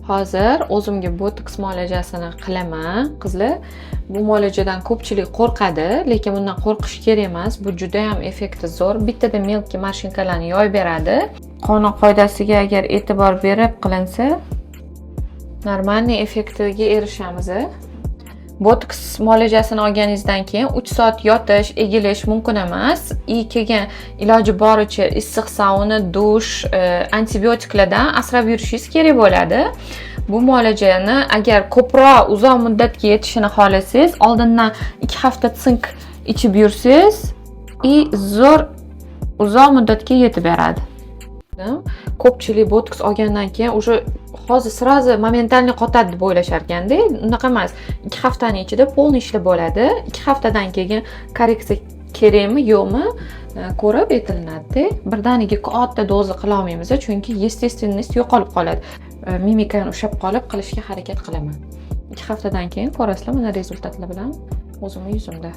Hozir o'zimga botoks muolajasini qilaman. Qizlar, bu muolajadan ko'pchilik qo'rqadi, lekin bundan qo'rqish kerak emas. Bu juda ham effekti zo'r. Bittada melki mashinkalarni yoyib beradi. Qonun qoidasiga agar e'tibor berib qilinsa, normalniy effektiga erishamiz. Botoks muolajasini olganingizdan keyin 3 soat yotish, egilish mumkin emas. Keyin iloji boricha issiq sauna, dush, antibiotiklardan asrab yurishingiz kerak bo'ladi. Bu muolajani agar ko'proq uzoq muddatga yetishini xohlasangiz, oldindan 2 hafta sink ichib yursangiz, zo'r uzoq muddatga yetib beradi. Ko'pchilik botoks olgandan keyin уже hozir srazi momentalniy qotadi deb o'ylashar ekanda. Unaqa emas. 2 haftaning ichida polniy ishlab bo'ladi. 2 haftadan keyin korreksiya kerakmi, yo'qmi ko'rib aytilinadi. Birdaniga katta doza qila olmaymiz, chunki естественность yo'qolib qoladi. Mimikani ushlab qolib qilishga harakat qilaman. 2 haftadan keyin ko'rasizlar mana rezultatlar bilan o'zimning yuzimda.